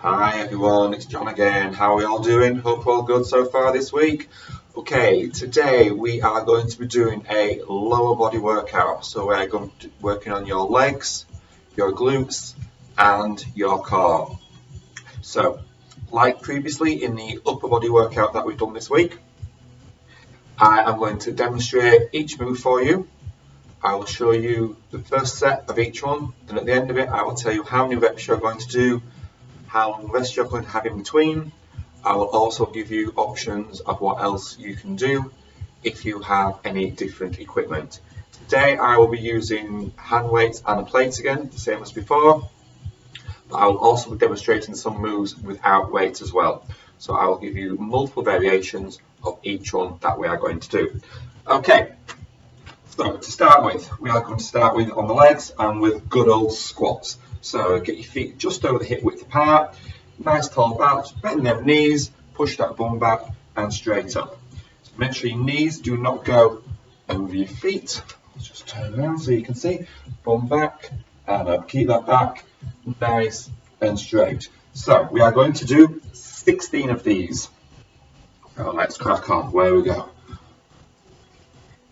Hi everyone, it's John again. How are we all doing? Hope we're all good so far this week. Okay, today we are going to be doing a lower body workout. So we're going to be working on your legs, your glutes and your core. So, like previously in the upper body workout that we've done this week, I am going to demonstrate each move for you. I will show you the first set of each one, and at the end of it I will tell you how many reps you're going to do, how long rest you're going to have in between. I will also give you options of what else you can do if you have any different equipment. Today I will be using hand weights and a plate again, the same as before, but I will also be demonstrating some moves without weights as well. So I will give you multiple variations of each one that we are going to do. Okay, so to start with, we are going to start with on the legs and with good old squats. So get your feet just over the hip width apart, nice tall back, bend them knees, push that bum back and straight up. So make sure your knees do not go over your feet. Let's just turn around so you can see. Bum back and up. Keep that back nice and straight. So we are going to do 16 of these. So let's crack on. Where we go.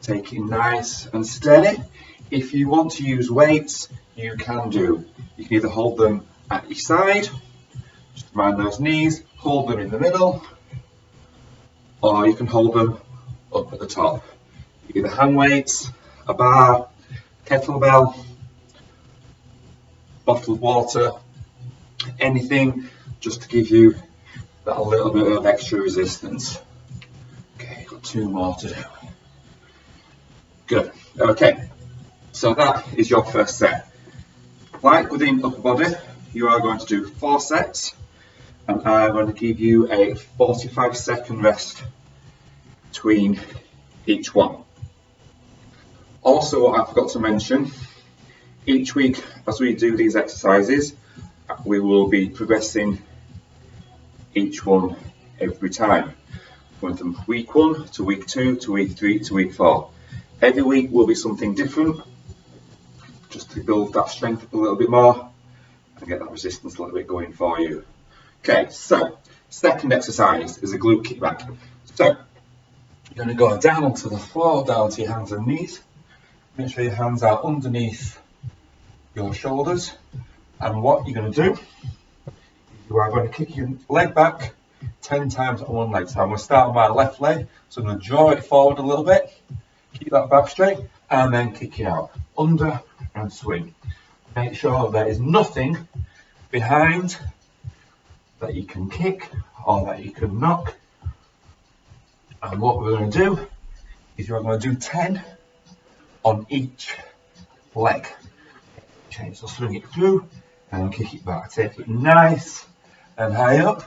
Take it nice and steady. If you want to use weights, you can do. You can either hold them at each side, just mind those knees, hold them in the middle, or you can hold them up at the top. Either hand weights, a bar, kettlebell, bottled water, anything just to give you that little bit of extra resistance. Okay, got 2 more to do. Good. Okay, so that is your first set. Like within upper body, you are going to do 4 sets, and I'm going to give you a 45-second rest between each one. Also, what I forgot to mention, each week as we do these exercises, we will be progressing each one every time. Going from week 1 to week 2 to week 3 to week 4. Every week will be something different, just to build that strength up a little bit more and get that resistance a little bit going for you. Okay, so second exercise is a glute kickback. So you're going to go down onto the floor, down to your hands and knees. Make sure your hands are underneath your shoulders, and what you're going to do, you are going to kick your leg back 10 times on one leg. So I'm going to start on my left leg, so I'm going to draw it forward a little bit, keep that back straight, and then kick it out, under and swing. Make sure there is nothing behind that you can kick or that you can knock. And what we're going to do is you're going to do 10 on each leg. Okay, so swing it through and kick it back. Take it nice and high up,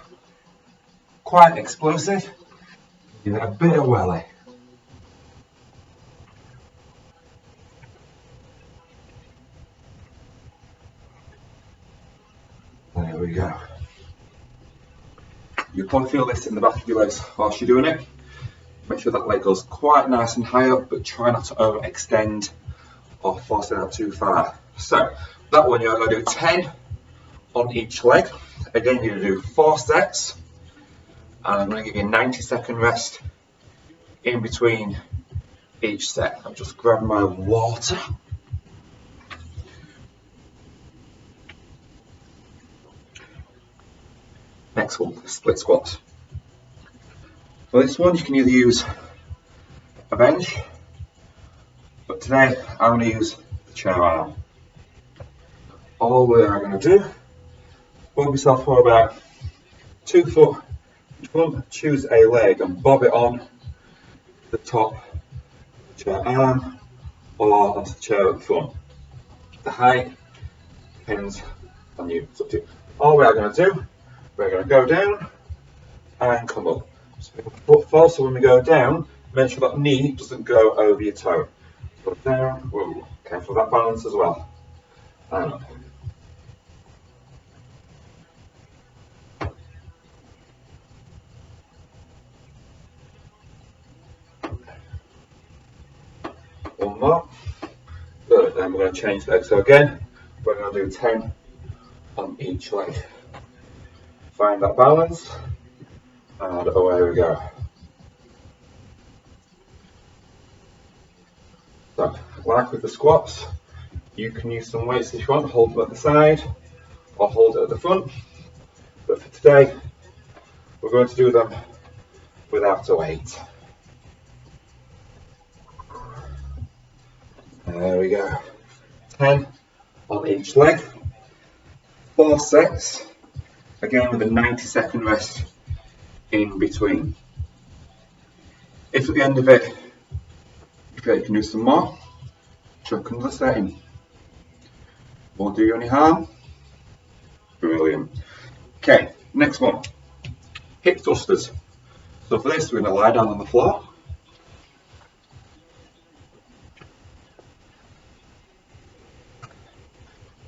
quite explosive. Give it a bit of welly. There we go. You'll probably feel this in the back of your legs whilst you're doing it. Make sure that leg goes quite nice and high up, but try not to overextend or force it out too far. So that one you're going to do 10 on each leg. Again, you're going to do 4 sets, and I'm going to give you a 90-second rest in between each set. I'm just grabbing my water. Next one, split squats. For this one, you can either use a bench, but today I'm going to use the chair arm. All we are going to do, bob yourself for about 2 foot in front, choose a leg and bob it on the top of the chair arm or onto the chair at the front. The height depends on you. It's up to you. All we are going to do, we're going to go down and come up. So foot forward, so when we go down, make sure that knee doesn't go over your toe. Go down, whoa, careful of that balance as well. And up. One more. Good, then we're going to change legs. So again, we're going to do 10 on each leg. Find that balance, and away we go. So, like with the squats, you can use some weights if you want, hold them at the side or hold it at the front, but for today we're going to do them without a weight. There we go. 10 on each leg, 4 sets, again with a 90-second rest in between. If at the end of it you feel you can do some more, chuck another set in. Won't do you any harm. Brilliant. Okay, next one. Hip thrusters. So for this we're going to lie down on the floor.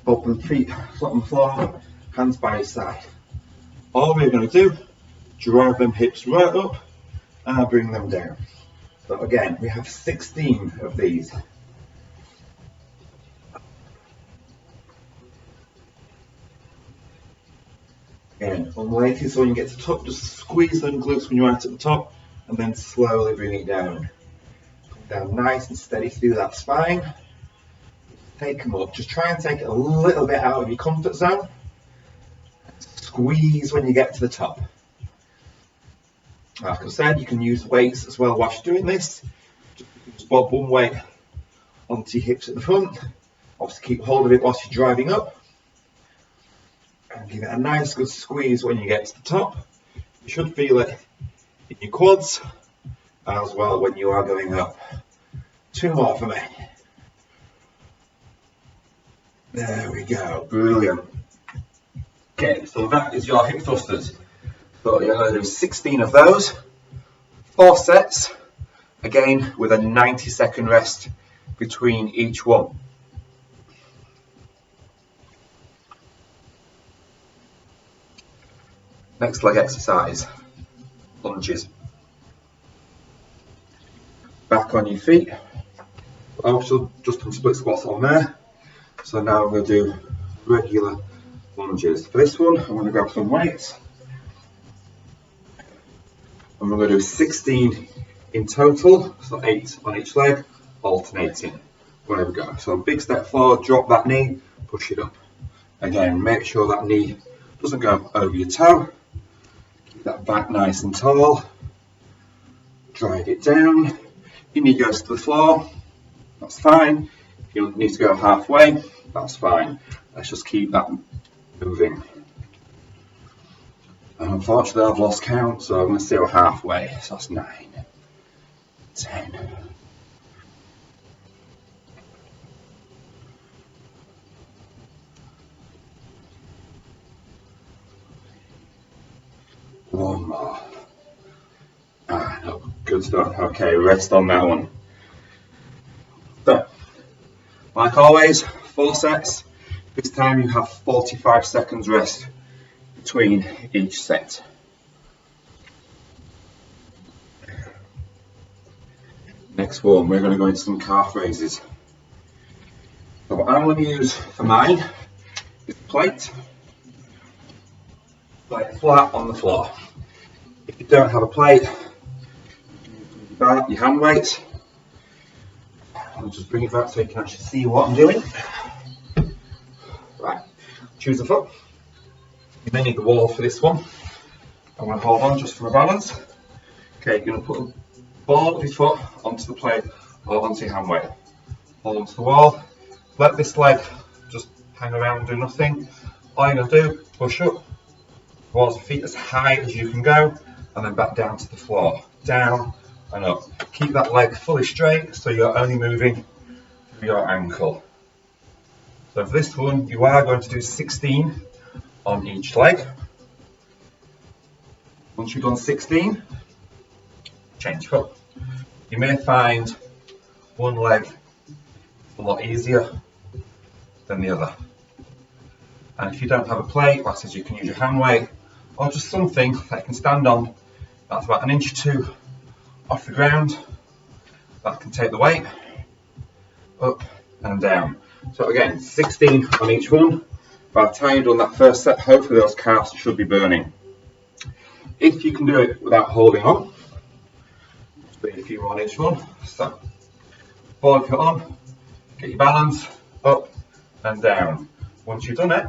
Open feet flat on the floor, hands by your side. All we're going to do, drive them hips right up and bring them down. So again, we have 16 of these. Again, unweighted, so when you get to the top, just squeeze them glutes when you're out at the top and then slowly bring it down. Come down nice and steady through that spine. Take them up. Just try and take it a little bit out of your comfort zone. Squeeze when you get to the top. Like I said, you can use weights as well whilst you're doing this. Just bob one weight onto your hips at the front. Obviously keep hold of it whilst you're driving up. And give it a nice good squeeze when you get to the top. You should feel it in your quads as well when you are going up. 2 more for me. There we go, brilliant. Okay, so that is your hip thrusters. So you're going to do 16 of those, 4 sets, again with a 90-second rest between each one. Next leg exercise, lunges. Back on your feet. Also just some split squats on there. So now I'm going to do regular lunges. For this one, I'm going to grab some weights. And we're going to do 16 in total, so 8 on each leg, alternating. There we go. So big step forward, drop that knee, push it up. Again, make sure that knee doesn't go over your toe. Keep that back nice and tall. Drive it down. Your knee goes to the floor. That's fine. If you need to go halfway, that's fine. Let's just keep that moving. And unfortunately, I've lost count, so I'm going to say we're halfway. So that's 9, 10. One more. No, good stuff. Okay, rest on that one. So, like always, 4 sets. This time you have 45 seconds rest between each set. Next one, we're going to go into some calf raises. So what I'm going to use for mine is a plate, like flat on the floor. If you don't have a plate, your hand weights. I'll just bring it back so you can actually see what I'm doing. Right, choose the foot. You may need the wall for this one. I'm going to hold on just for a balance. Okay, you're going to put the ball of your foot onto the plate or onto your hand weight. Hold onto the wall. Let this leg just hang around and do nothing. All you're going to do, push up towards the feet as high as you can go and then back down to the floor. Down and up. Keep that leg fully straight so you're only moving through your ankle. So for this one, you are going to do 16 on each leg. Once you've done 16, change foot. You may find one leg a lot easier than the other. And if you don't have a plate, like I said, you can use your hand weight or just something that you can stand on that's about 1 inch or 2 off the ground. That can take the weight up and down. So again, 16 on each one. By the time you've done that first set, hopefully those calves should be burning. If you can do it without holding on, do a few on each one. So, forward foot on, get your balance, up and down. Once you've done it,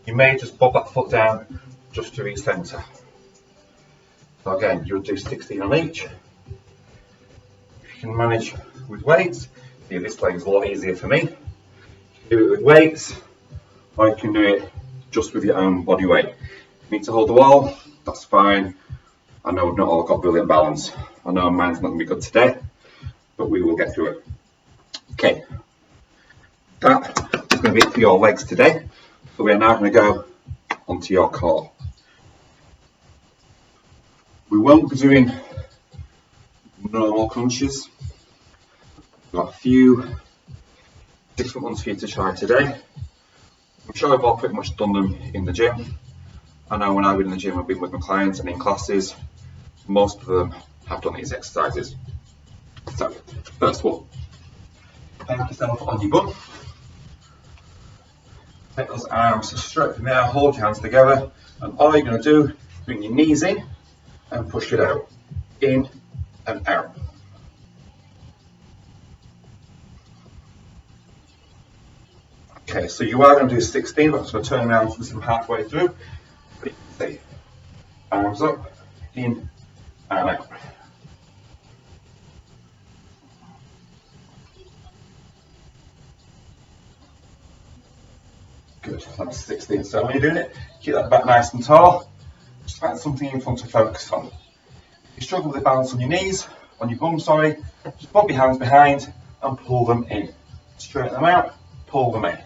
you may just bob that foot down just to re-centre. So again, you'll do 16 on each. If you can manage with weights, see this leg is a lot easier for me. Do it with weights, or you can do it just with your own body weight. If you need to hold the wall, that's fine. I know not all got brilliant balance. I know mine's not going to be good today, but we will get through it. Okay, that is going to be it for your legs today. So we are now going to go onto your core. We won't be doing normal crunches. We've got a few different ones for you to try today. I'm sure I've all pretty much done them in the gym. I know when I've been in the gym, I've been with my clients and in classes, most of them have done these exercises. So, first one, park yourself on your bum. Take those arms straight from there, hold your hands together, and all you're going to do is bring your knees in and push it out, in and out. Okay, so you are going to do 16, but I'm just going to turn around so I'm halfway through. But you can see, arms up, in and out. Good, that's 16. So when you're doing it, keep that back nice and tall. Just find something in front to focus on. If you struggle with the balance on your knees, on your bum, sorry, just pop your hands behind and pull them in. Straighten them out, pull them in.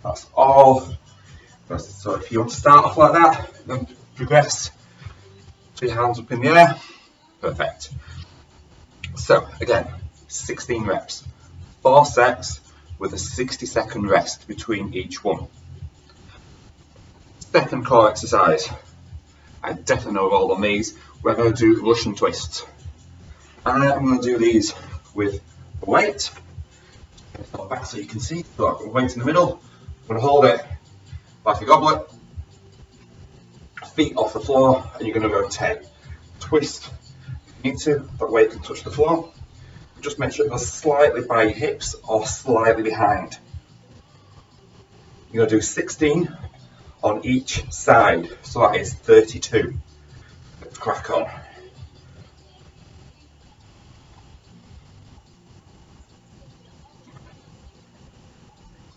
That's all. So if you want to start off like that, then progress to your hands up in the air. Perfect. So again, 16 reps, 4 sets with a 60-second rest between each one. Second core exercise. I definitely know all on these. We're going to do Russian twists. And I'm going to do these with a weight. Back so you can see. So weight in the middle. I'm going to hold it like a goblet. Feet off the floor, and you're going to rotate. Twist if you need to. That weight can touch the floor. Just make sure it goes slightly by your hips or slightly behind. You're going to do 16 on each side, so that is 32. Let's crack on.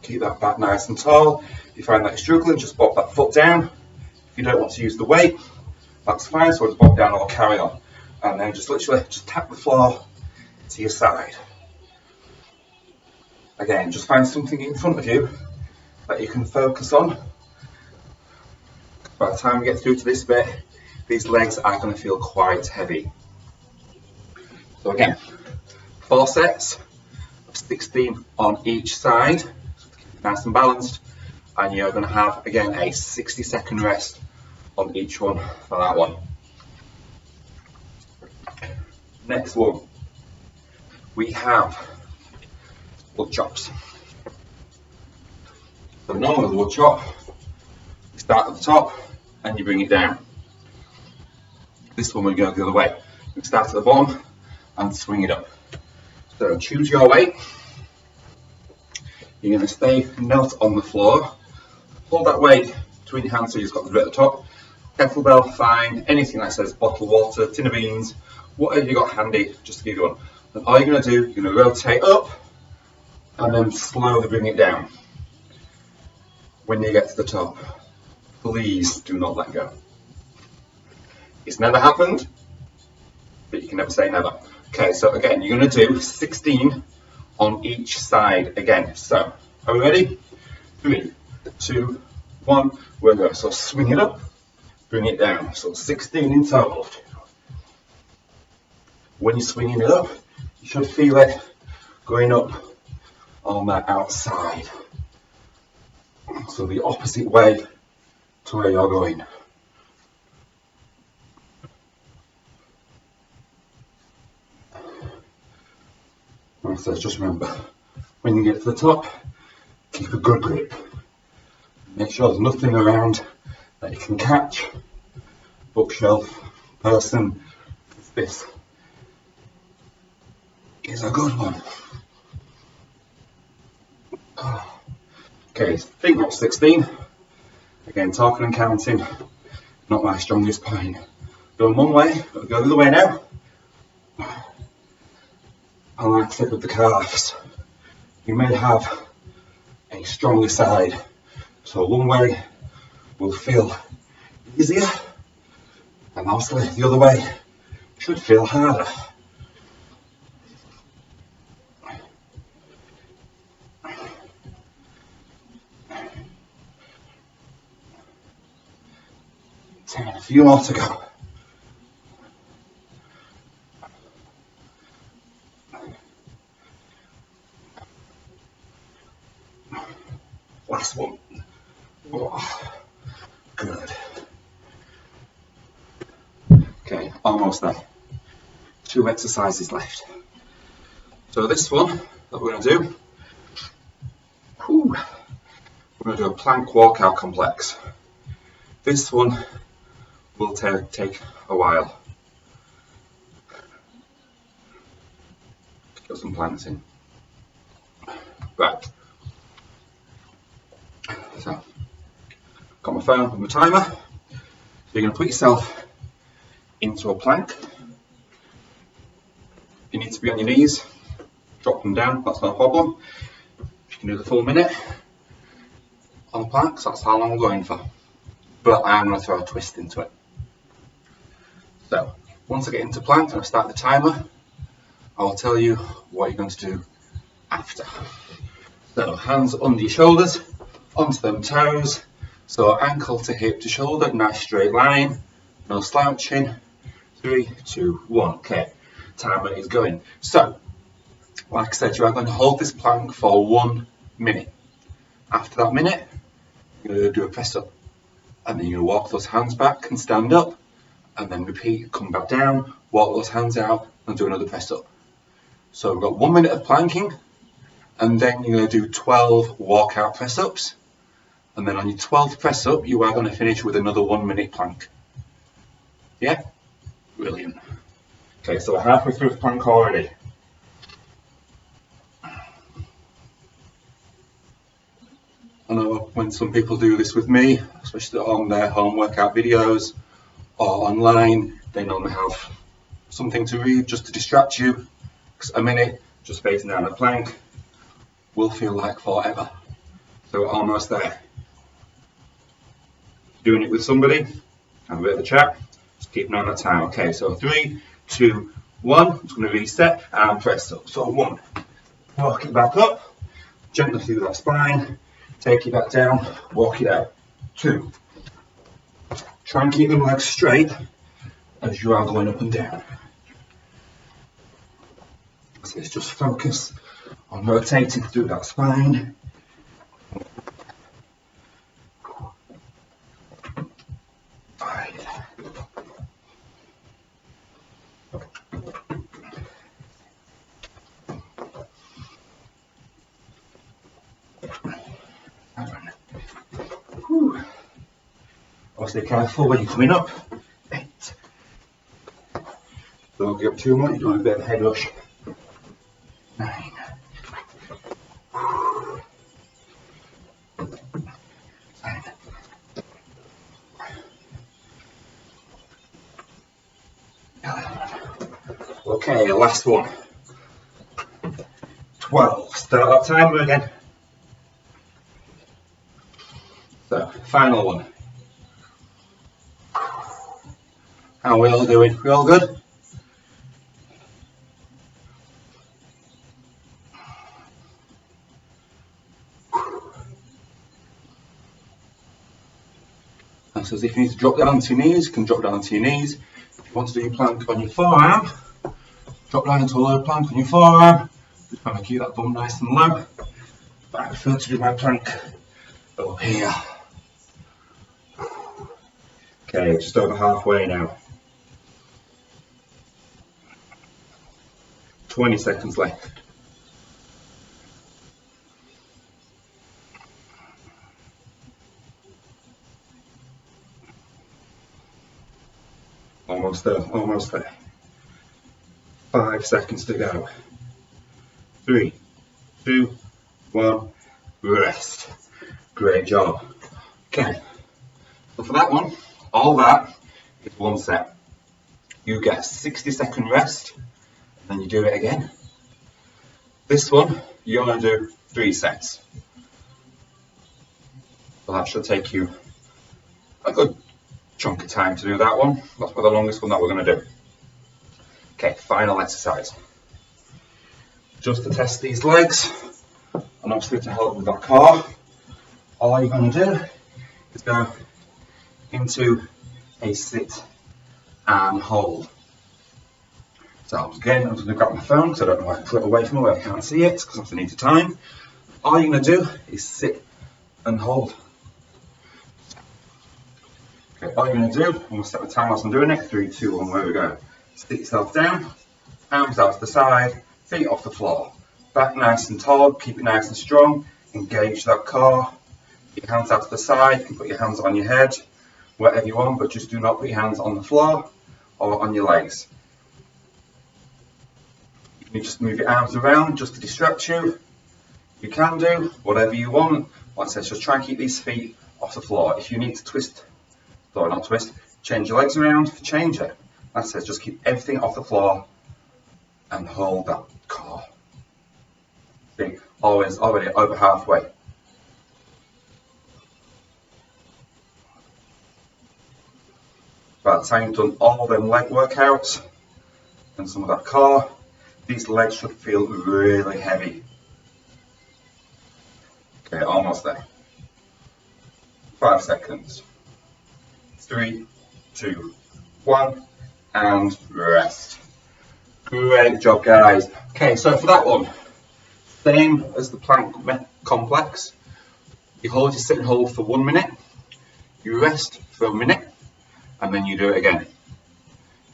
Keep that back nice and tall. If you find that you're struggling, just pop that foot down. If you don't want to use the weight, that's fine, so just pop down or carry on. And then just literally just tap the floor to your side. Again, just find something in front of you that you can focus on. By the time we get through to this bit, these legs are going to feel quite heavy. So again, 4 sets of 16 on each side, nice and balanced, and you're going to have again a 60-second rest on each one for that one. Next one, we have wood chops. So normally the wood chop, you start at the top and you bring it down. This one we're going to go the other way. You start at the bottom and swing it up. So choose your weight. You're going to stay knelt on the floor. Hold that weight between your hands so you've got the bit at the top. Kettlebell, fine. Anything that says bottle of water, tin of beans, whatever you got handy, just to give you one. And all you're going to do, you're going to rotate up and then slowly bring it down. When you get to the top, please do not let go. It's never happened, but you can never say never. Okay, so again, you're going to do 16 on each side again. So, are we ready? 3, 2, 1, we're going. So swing it up, bring it down. So 16 in total. When you're swinging it up, you should feel it going up on that outside. So the opposite way to where you're going. So just remember, when you get to the top, keep a good grip. Make sure there's nothing around that you can catch, bookshelf person, this is a good one. Okay, think not 16. Again, talking and counting, not my strongest point. Going one way, go the other way now. I like to with the calves. You may have a stronger side, so one way will feel easier, and obviously the other way should feel harder. A few more to go. Last one. Oh, good. Okay, almost there. 2 exercises left. So this one that we're going to do, we're going to do a plank walkout complex. This one will take a while. Get some planks in. Right. So, got my phone with my timer. So you're going to put yourself into a plank. You need to be on your knees. Drop them down, that's no problem. You can do the full minute on the plank, so that's how long I'm going for. But I am going to throw a twist into it. So, once I get into plank and I start the timer, I will tell you what you're going to do after. So, hands under your shoulders, onto them toes. So, ankle to hip to shoulder, nice straight line, no slouching. 3, 2, 1. Okay, timer is going. So, like I said, you are going to hold this plank for 1 minute. After that minute, you're going to do a press up. And then you're going to walk those hands back and stand up. And then repeat, come back down, walk those hands out and do another press up. So we've got 1 minute of planking. And then you're going to do 12 walkout press ups. And then on your 12th press up, you are going to finish with another 1 minute plank. Yeah? Brilliant. Okay, so we're halfway through the plank already. I know when some people do this with me, especially on their home workout videos or online, they normally have something to read just to distract you. Because a minute just facing down a plank will feel like forever. So we're almost there. Doing it with somebody, have a bit of a chat, just keep an eye on that time. Okay, so 3, 2, 1, I'm just going to reset and press up. So 1, walk it back up, gently through that spine, take it back down, walk it out. 2, try and keep them legs straight as you are going up and down. So let's just focus on rotating through that spine. 5. Obviously careful when you're coming up. 8. Don't get up too much, you're doing a bit of a head rush. 9. 10. Okay, last one. 12. Start that timer again. So, final one. How are we all doing? We all good? So if you need to drop down to your knees, you can drop down to your knees. If you want to do your plank on your forearm, drop down into a low plank on your forearm. Just trying to keep that bum nice and low. But I prefer to do my plank up here. Okay, just over halfway now. 20 seconds left. Almost there, almost there. 5 seconds to go. 3, 2, 1, rest. Great job. Okay, so for that one, all that is one set. You get a 60-second rest, and then you do it again. This one, you're going to do 3 sets. So that should take you a good chunk of time to do that one. That's for the longest one that we're going to do. Okay, final exercise. Just to test these legs, and obviously to help with that core, all you're going to do is go into a sit and hold. So again, I'm just going to grab my phone because I don't know why I put it away from me where I can't see it because I need the time. All you're going to do is sit and hold. Okay, all you're going to do, I'm going to set the time whilst I'm doing it. 3, 2, 1, where we go. Sit yourself down, arms out to the side, feet off the floor. Back nice and tall, keep it nice and strong. Engage that core. Your hands out to the side, you can put your hands on your head, whatever you want, but just do not put your hands on the floor or on your legs. You just move your arms around just to distract you. You can do whatever you want. Like I said, just try and keep these feet off the floor. If you need to twist, or not twist, change your legs around, change it. Like I said, just keep everything off the floor and hold that core. See, always already over halfway. By the time you've done all them leg workouts and some of that core, these legs should feel really heavy. Okay, almost there. 5 seconds. 3, 2, 1, and rest. Great job, guys. Okay, so for that one, same as the plank complex. You hold your sit and hold for 1 minute, you rest for a minute, and then you do it again.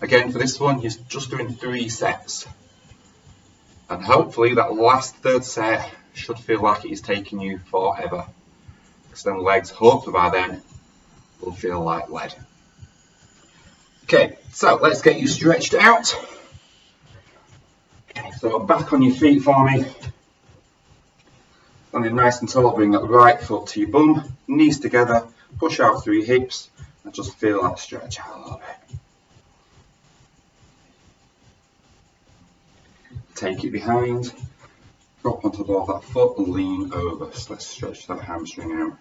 Again, for this one, you're just doing 3 sets. And hopefully that last third set should feel like it is taking you forever. Because them legs, hopefully by then, will feel like lead. Okay, so let's get you stretched out. Okay, so back on your feet for me. Standing nice and tall, bring that right foot to your bum, knees together, push out through your hips, and just feel that stretch out a little bit. Take it behind, drop onto the ball of that foot and lean over. So let's stretch that hamstring out.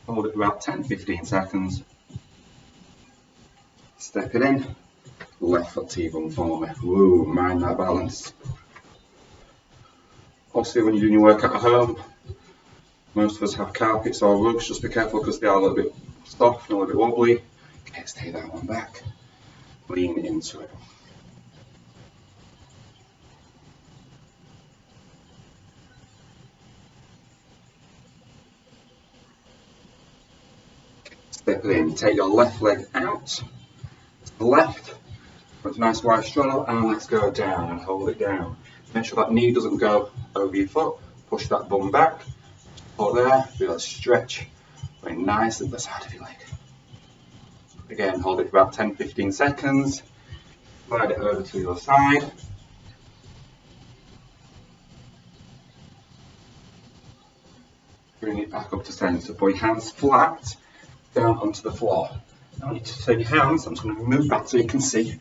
Hold it for about 10-15 seconds. Step it in, left foot T-bum for me. Woo, mind that balance. Obviously when you're doing your workout at home, most of us have carpets or rugs, just be careful because they are a little bit soft and a little bit wobbly. Okay, let's take that one back, lean into it. Step it in, take your left leg out, to the left, put a nice wide straddle, and let's go down and hold it down. Make sure that knee doesn't go over your foot, push that bum back, hold there, feel a stretch, very nice at the side of your leg. Again, hold it for about 10-15 seconds, slide it over to the other side. Bring it back up to centre, put your hands flat, down onto the floor. Now I want you to turn your hands, I'm just going to move back so you can see.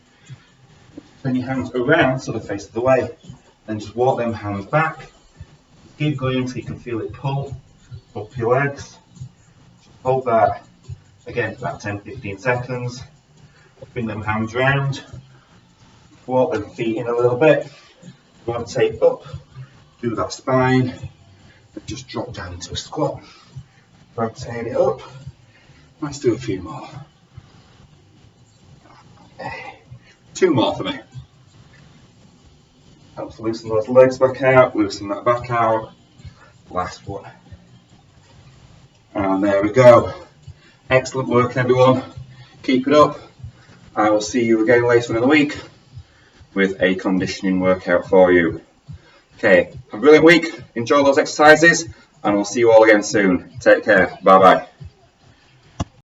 Turn your hands around so they face the way. Then just walk them hands back. Keep going until you can feel it pull up your legs. Just hold that again for about 10-15 seconds. Bring them hands round. Walk them feet in a little bit. Rotate up. Do that spine. And just drop down into a squat. Rotate it up. Let's do a few more. Okay. 2 more for me. Helps loosen those legs back out, loosen that back out. Last one. And there we go. Excellent work, everyone. Keep it up. I will see you again later in the week with a conditioning workout for you. Okay, have a brilliant week. Enjoy those exercises, and we'll see you all again soon. Take care. Bye bye.